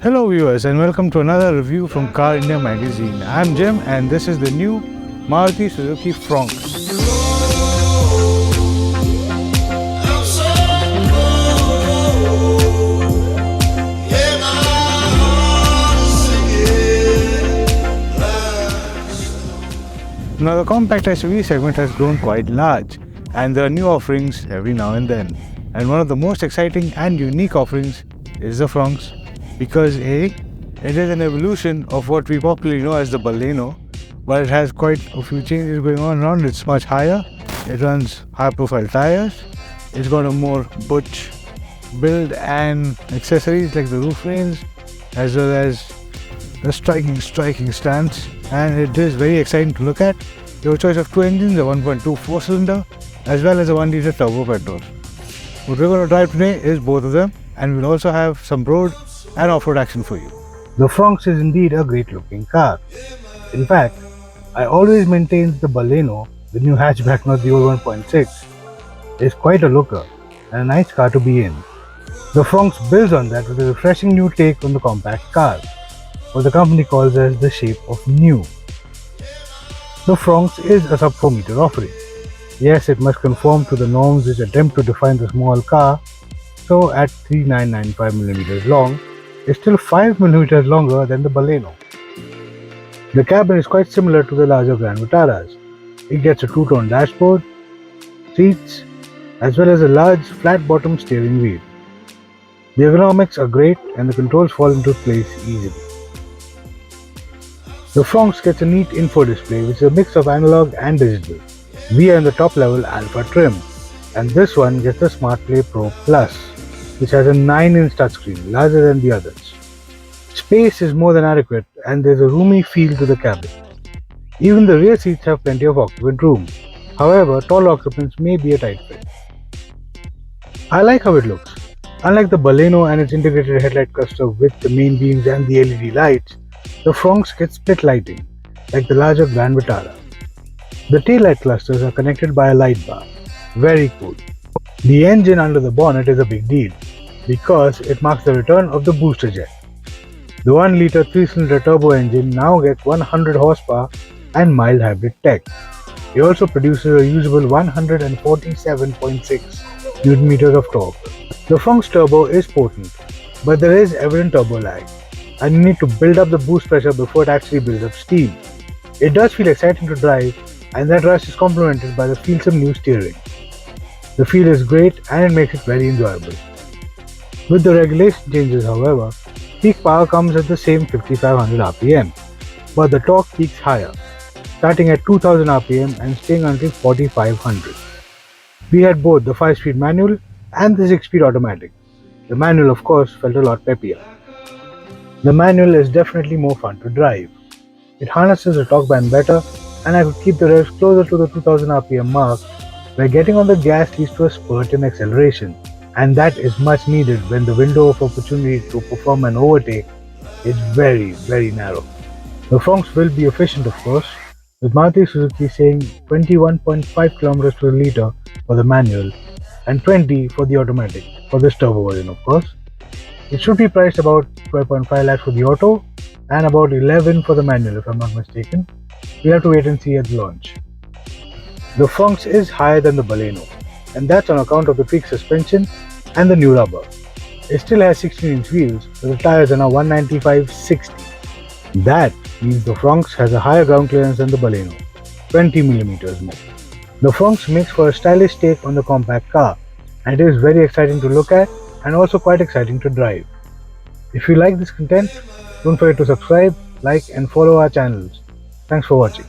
Hello viewers and welcome to another review from Car India magazine. I'm Jim and this is the new Maruti Suzuki Fronx. Now the compact SUV segment has grown quite large and there are new offerings every now and then. And one of the most exciting and unique offerings is the Fronx because A, it is an evolution of what we popularly know as the Baleno, but it has quite a few changes going on around. It's much higher, it runs high profile tires, it's got a more butch build and accessories like the roof rails as well as the striking stance, and it is very exciting to look at. You have a choice of two engines, a 1.2 4-cylinder as well as a 1-litre turbo petrol. What we're going to drive today is both of them, and we'll also have some road and off-road action for you. The Fronx is indeed a great looking car. In fact, I always maintained the Baleno, the new hatchback, not the old 1.6, is quite a looker and a nice car to be in. The Fronx builds on that with a refreshing new take on the compact car, what the company calls as the shape of new. The Fronx is a sub 4 meter offering. Yes, it must conform to the norms which attempt to define the small car, so at 3995mm long, it's still 5mm longer than the Baleno. The cabin is quite similar to the larger Grand Vitaras. It gets a two-tone dashboard, seats, as well as a large flat-bottom steering wheel. The ergonomics are great and the controls fall into place easily. The Fronx gets a neat info display which is a mix of analog and digital. We are in the top level Alpha trim, and this one gets the SmartPlay Pro Plus, which has a 9-inch touchscreen, larger than the others. Space is more than adequate and there's a roomy feel to the cabin. Even the rear seats have plenty of occupant room. However, tall occupants may be a tight fit. I like how it looks. Unlike the Baleno and its integrated headlight cluster with the main beams and the LED lights, the Fronx gets split lighting, like the larger Grand Vitara. The taillight clusters are connected by a light bar. Very cool. The engine under the bonnet is a big deal because it marks the return of the booster jet. The 1-litre 3-cylinder turbo engine now gets 100 horsepower and mild hybrid tech. It also produces a usable 147.6 Nm of torque. The Fronx turbo is potent, but there is evident turbo lag, and you need to build up the boost pressure before it actually builds up steam. It does feel exciting to drive, and that rush is complemented by the feelsome new steering. The feel is great and it makes it very enjoyable. With the regulation changes, however, peak power comes at the same 5500 rpm, but the torque peaks higher, starting at 2000 rpm and staying until 4500. We had both the 5-speed manual and the 6-speed automatic. The manual, of course, felt a lot peppier. The manual is definitely more fun to drive. It harnesses the torque band better, and I could keep the revs closer to the 2000 rpm mark, where getting on the gas leads to a spurt in acceleration, and that is much needed when the window of opportunity to perform an overtake is very, very narrow. The Fronx will be efficient, of course, with Maruti Suzuki saying 21.5 km per litre for the manual and 20 for the automatic, for this turbo version of course. It should be priced about 12.5 lakhs for the auto and about 11 for the manual if I'm not mistaken. We'll have to wait and see at the launch. The Fronx is higher than the Baleno, and that's on account of the tweaked suspension and the new rubber. It still has 16-inch wheels, but the tires are now 195/60. That means the Fronx has a higher ground clearance than the Baleno, 20mm more. The Fronx makes for a stylish take on the compact car, and it is very exciting to look at and also quite exciting to drive. If you like this content, don't forget to subscribe, like and follow our channels. Thanks for watching.